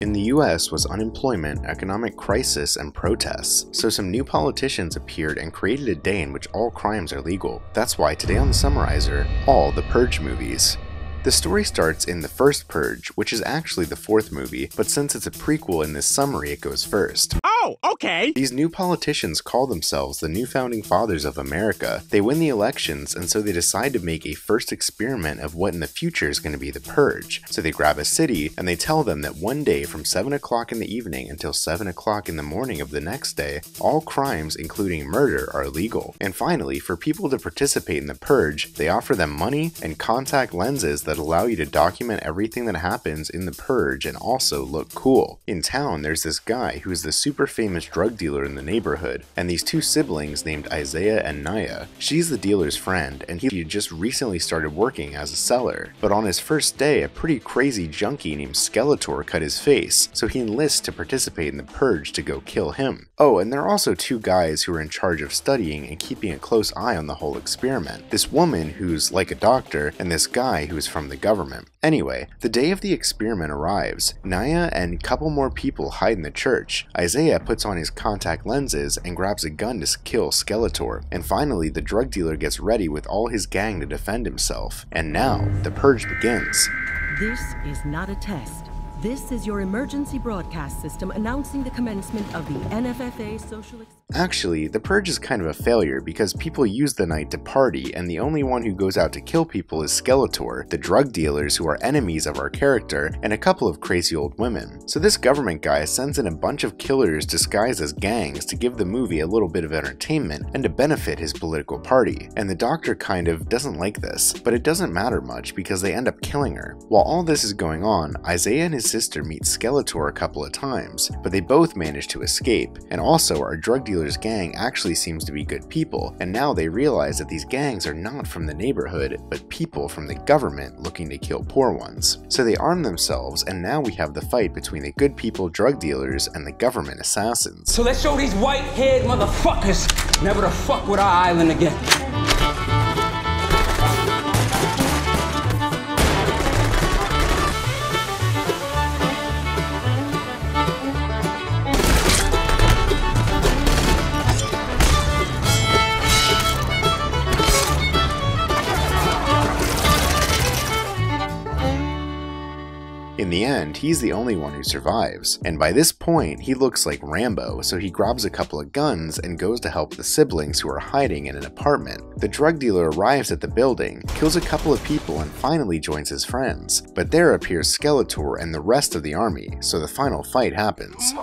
In the US was unemployment, economic crisis, and protests, so some new politicians appeared and created a day in which all crimes are legal. That's why today on the Summarizer, all the Purge movies. The story starts in the First Purge, which is actually the fourth movie, but since it's a prequel in this summary it goes first. Oh, okay! These new politicians call themselves the new founding fathers of America. They win the elections, and so they decide to make a first experiment of what in the future is going to be the Purge. So they grab a city, and they tell them that one day from 7 o'clock in the evening until 7 o'clock in the morning of the next day, all crimes including murder are legal. And finally, for people to participate in the Purge, they offer them money and contact lenses that allow you to document everything that happens in the Purge and also look cool. In town, there's this guy who is the super famous drug dealer in the neighborhood, and these two siblings named Isaiah and Naya. She's the dealer's friend, and he had just recently started working as a seller. But on his first day, a pretty crazy junkie named Skeletor cut his face, so he enlists to participate in the Purge to go kill him. Oh, and there are also two guys who are in charge of studying and keeping a close eye on the whole experiment. This woman who's like a doctor, and this guy who's from the government. Anyway, the day of the experiment arrives. Naya and a couple more people hide in the church. Isaiah puts on his contact lenses and grabs a gun to kill Skeletor. And finally, the drug dealer gets ready with all his gang to defend himself. And now, the Purge begins. This is not a test. This is your emergency broadcast system announcing the commencement of the NFFA social experiment. Actually, the Purge is kind of a failure because people use the night to party, and the only one who goes out to kill people is Skeletor, the drug dealers who are enemies of our character, and a couple of crazy old women. So this government guy sends in a bunch of killers disguised as gangs to give the movie a little bit of entertainment and to benefit his political party. And the doctor kind of doesn't like this, but it doesn't matter much because they end up killing her. While all this is going on, Isaiah and his sister meet Skeletor a couple of times, but they both manage to escape. And also, our drug dealer's gang actually seems to be good people, and now they realize that these gangs are not from the neighborhood, but people from the government looking to kill poor ones. So they arm themselves, and now we have the fight between the good people drug dealers and the government assassins. So let's show these white-haired motherfuckers never to fuck with our island again. In the end, he's the only one who survives, and by this point, he looks like Rambo, so he grabs a couple of guns and goes to help the siblings who are hiding in an apartment. The drug dealer arrives at the building, kills a couple of people, and finally joins his friends. But there appears Skeletor and the rest of the army, so the final fight happens.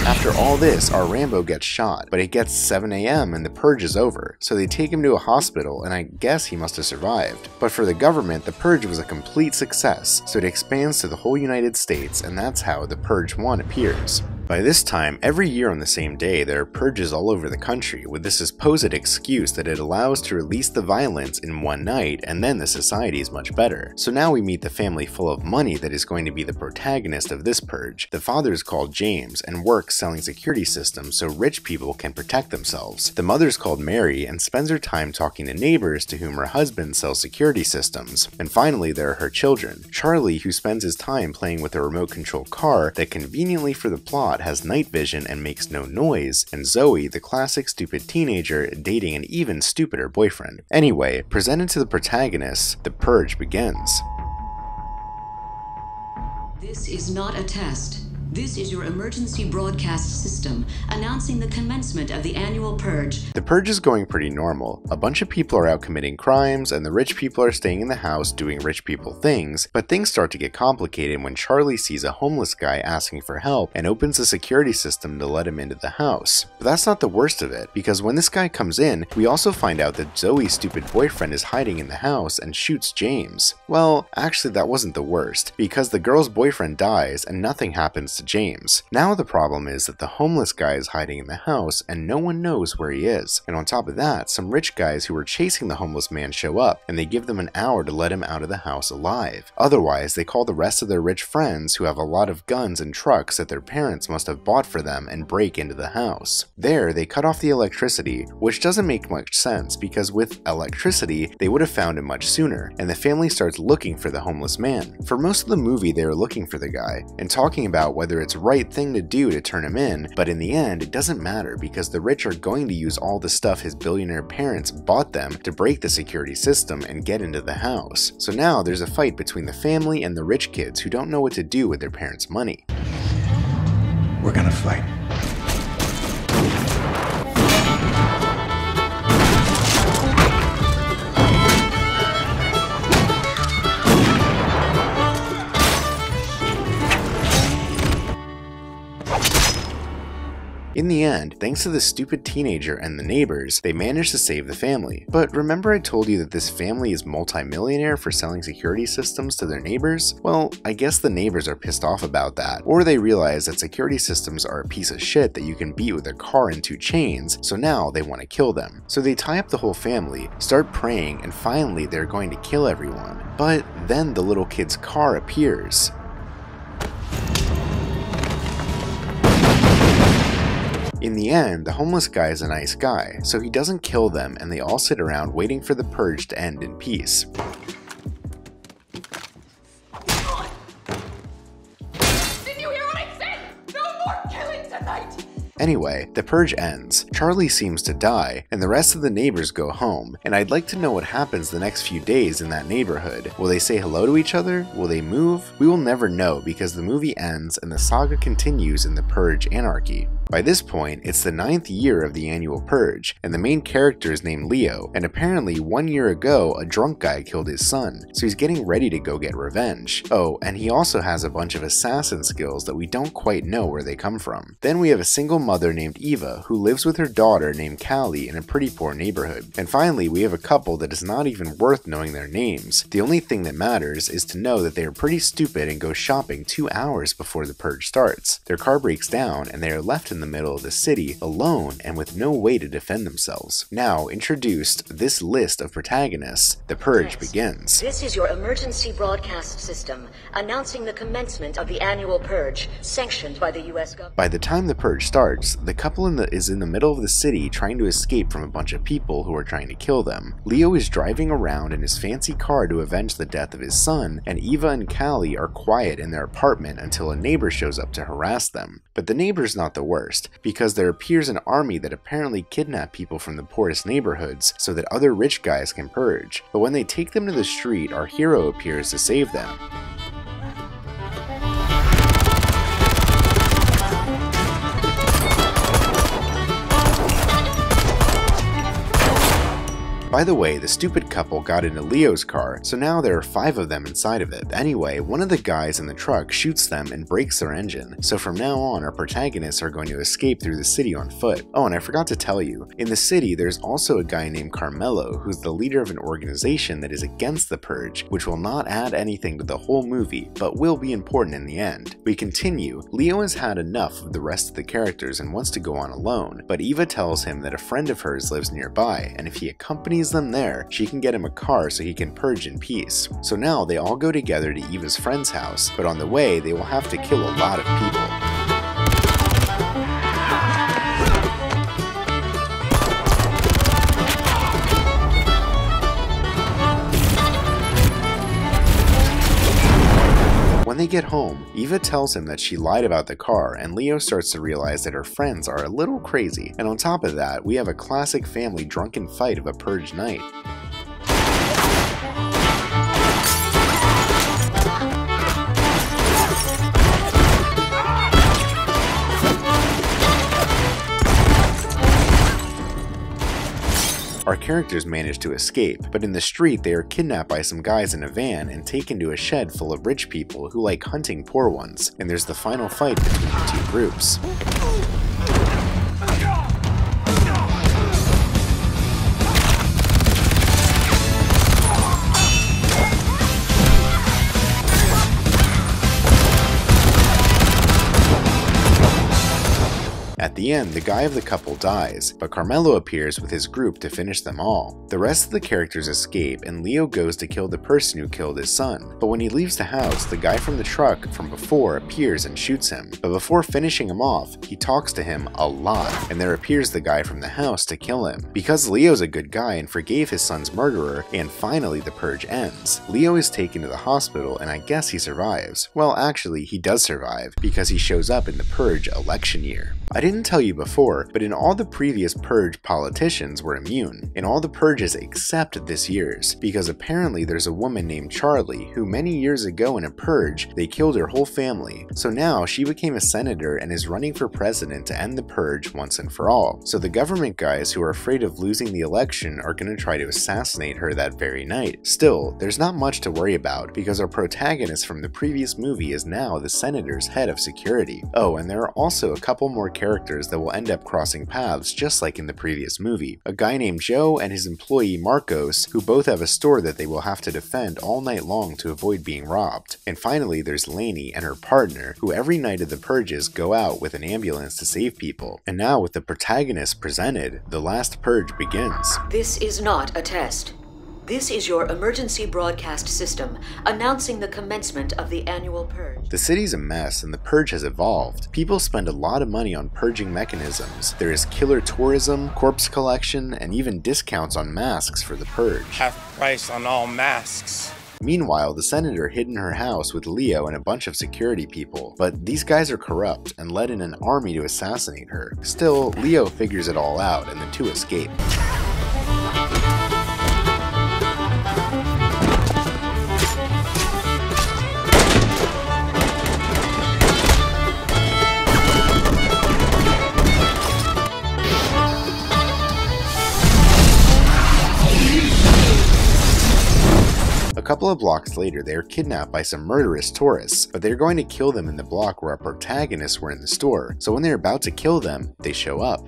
After all this, our Rambo gets shot, but it gets 7 AM and the Purge is over, so they take him to a hospital, and I guess he must have survived. But for the government, the Purge was a complete success, so it expands to the whole United States, and that's how the Purge 1 appears. By this time, every year on the same day, there are purges all over the country with this supposed excuse that it allows to release the violence in one night and then the society is much better. So now we meet the family full of money that is going to be the protagonist of this purge. The father is called James and works selling security systems so rich people can protect themselves. The mother is called Mary and spends her time talking to neighbors to whom her husband sells security systems. And finally, there are her children. Charlie, who spends his time playing with a remote control car that conveniently for the plot has night vision and makes no noise, and Zoe, the classic stupid teenager dating an even stupider boyfriend. Anyway, presented to the protagonists, the Purge begins. This is not a test. This is your emergency broadcast system announcing the commencement of the annual Purge. The Purge is going pretty normal. A bunch of people are out committing crimes, and the rich people are staying in the house doing rich people things, but things start to get complicated when Charlie sees a homeless guy asking for help and opens the security system to let him into the house. But that's not the worst of it, because when this guy comes in, we also find out that Zoe's stupid boyfriend is hiding in the house and shoots James. Well, actually that wasn't the worst, because the girl's boyfriend dies and nothing happens to James. Now the problem is that the homeless guy is hiding in the house and no one knows where he is. And on top of that, some rich guys who were chasing the homeless man show up and they give them an hour to let him out of the house alive. Otherwise, they call the rest of their rich friends who have a lot of guns and trucks that their parents must have bought for them and break into the house. There, they cut off the electricity, which doesn't make much sense because with electricity, they would have found him much sooner, and the family starts looking for the homeless man. For most of the movie, they are looking for the guy and talking about whether it's the right thing to do to turn him in, but in the end, it doesn't matter because the rich are going to use all the stuff his billionaire parents bought them to break the security system and get into the house. So now there's a fight between the family and the rich kids who don't know what to do with their parents' money. We're gonna fight. In the end, thanks to the stupid teenager and the neighbors, they managed to save the family. But remember I told you that this family is multi-millionaire for selling security systems to their neighbors? Well, I guess the neighbors are pissed off about that, or they realize that security systems are a piece of shit that you can beat with a car and 2 chains, so now they want to kill them. So they tie up the whole family, start praying, and finally they're going to kill everyone. But then the little kid's car appears. In the end, the homeless guy is a nice guy, so he doesn't kill them and they all sit around waiting for the purge to end in peace. Did you hear what I said? No more killing tonight! Anyway, the purge ends, Charlie seems to die, and the rest of the neighbors go home, and I'd like to know what happens the next few days in that neighborhood. Will they say hello to each other? Will they move? We will never know because the movie ends and the saga continues in the Purge Anarchy. By this point, it's the 9th year of the annual purge, and the main character is named Leo, and apparently 1 year ago a drunk guy killed his son, so he's getting ready to go get revenge. Oh, and he also has a bunch of assassin skills that we don't quite know where they come from. Then we have a single mother named Eva who lives with her daughter named Callie in a pretty poor neighborhood. And finally, we have a couple that is not even worth knowing their names. The only thing that matters is to know that they are pretty stupid and go shopping 2 hours before the purge starts. Their car breaks down and they are left in the middle of the city alone and with no way to defend themselves. Now introduced this list of protagonists, the purge begins. This is your emergency broadcast system announcing the commencement of the annual purge sanctioned by the US government. By the time the purge starts, the couple is in the middle of the city trying to escape from a bunch of people who are trying to kill them. Leo is driving around in his fancy car to avenge the death of his son, and Eva and Callie are quiet in their apartment until a neighbor shows up to harass them. But the neighbor's not the worst, because there appears an army that apparently kidnap people from the poorest neighborhoods so that other rich guys can purge. But when they take them to the street, our hero appears to save them. By the way, the stupid couple got into Leo's car, so now there are 5 of them inside of it. Anyway, one of the guys in the truck shoots them and breaks their engine, so from now on our protagonists are going to escape through the city on foot. Oh, and I forgot to tell you, in the city there's also a guy named Carmelo who's the leader of an organization that is against the purge, which will not add anything to the whole movie, but will be important in the end. We continue. Leo has had enough of the rest of the characters and wants to go on alone, but Eva tells him that a friend of hers lives nearby, and if he accompanies them there, she can get him a car so he can purge in peace. So now they all go together to Eva's friend's house, but on the way they will have to kill a lot of people. When they get home, Eva tells him that she lied about the car, and Leo starts to realize that her friends are a little crazy. And on top of that, we have a classic family drunken fight of a purge night. Our characters manage to escape, but in the street they are kidnapped by some guys in a van and taken to a shed full of rich people who like hunting poor ones, and there's the final fight between the 2 groups. At the end, the guy of the couple dies, but Carmelo appears with his group to finish them all. The rest of the characters escape, and Leo goes to kill the person who killed his son. But when he leaves the house, the guy from the truck from before appears and shoots him. But before finishing him off, he talks to him a lot, and there appears the guy from the house to kill him. Because Leo's a good guy and forgave his son's murderer, and finally the purge ends, Leo is taken to the hospital, and I guess he survives. Well, actually, he does survive, because he shows up in the Purge election year. I didn't tell you before, but in all the previous Purge, politicians were immune, in all the purges except this year's, because apparently there's a woman named Charlie who many years ago in a purge, they killed her whole family. So now she became a senator and is running for president to end the purge once and for all. So the government guys who are afraid of losing the election are going to try to assassinate her that very night. Still, there's not much to worry about, because our protagonist from the previous movie is now the senator's head of security. Oh, and there are also a couple more characters that will end up crossing paths just like in the previous movie. A guy named Joe and his employee Marcos, who both have a store that they will have to defend all night long to avoid being robbed. And finally there's Lainey and her partner, who every night of the purges go out with an ambulance to save people. And now with the protagonist presented, the Last Purge begins. This is not a test. This is your emergency broadcast system announcing the commencement of the annual purge. The city's a mess and the purge has evolved. People spend a lot of money on purging mechanisms. There is killer tourism, corpse collection, and even discounts on masks for the purge. Half price on all masks. Meanwhile, the senator hid in her house with Leo and a bunch of security people, but these guys are corrupt and led in an army to assassinate her. Still, Leo figures it all out and the two escape. A couple of blocks later, they are kidnapped by some murderous tourists, but they're going to kill them in the block where our protagonists were in the store. So when they're about to kill them, they show up.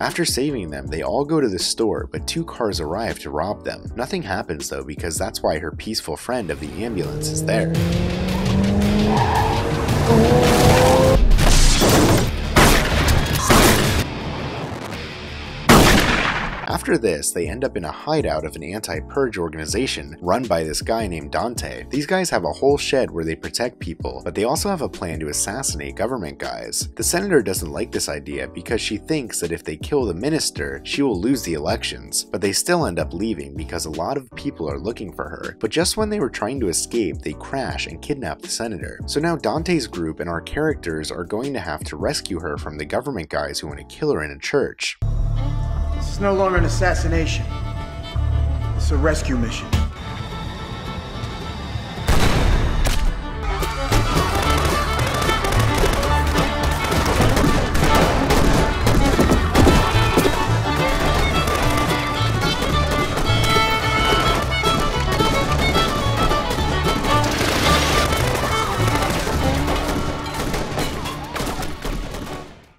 After saving them, they all go to the store, but two cars arrive to rob them. Nothing happens though, because that's why her peaceful friend of the ambulance is there. After this, they end up in a hideout of an anti-purge organization run by this guy named Dante. These guys have a whole shed where they protect people, but they also have a plan to assassinate government guys. The senator doesn't like this idea because she thinks that if they kill the minister, she will lose the elections, but they still end up leaving because a lot of people are looking for her. But just when they were trying to escape, they crash and kidnap the senator. So now Dante's group and our characters are going to have to rescue her from the government guys who want to kill her in a church. It's no longer an assassination. It's a rescue mission.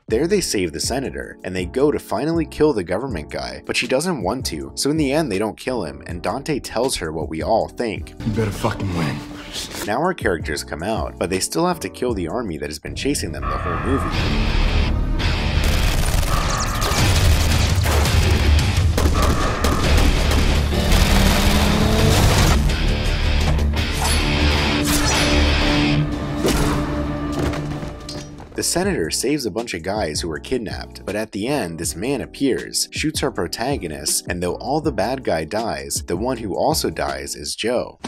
There they save the senator, and they go to finally kill the government guy, but she doesn't want to, so in the end they don't kill him, and Dante tells her what we all think. You better fucking win. Now our characters come out, but they still have to kill the army that has been chasing them the whole movie. The senator saves a bunch of guys who were kidnapped, but at the end, this man appears, shoots our protagonist, and though all the bad guy dies, the one who also dies is Joe.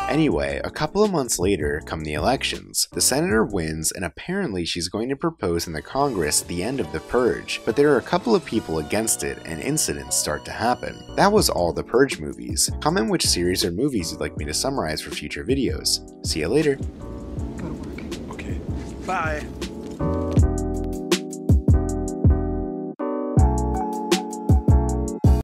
Anyway, a couple of months later come the elections. The senator wins, and apparently she's going to propose in the Congress at the end of the purge, but there are a couple of people against it, and incidents start to happen. That was all the Purge movies. Comment which series or movies you'd like me to summarize for future videos. See you later. Bye.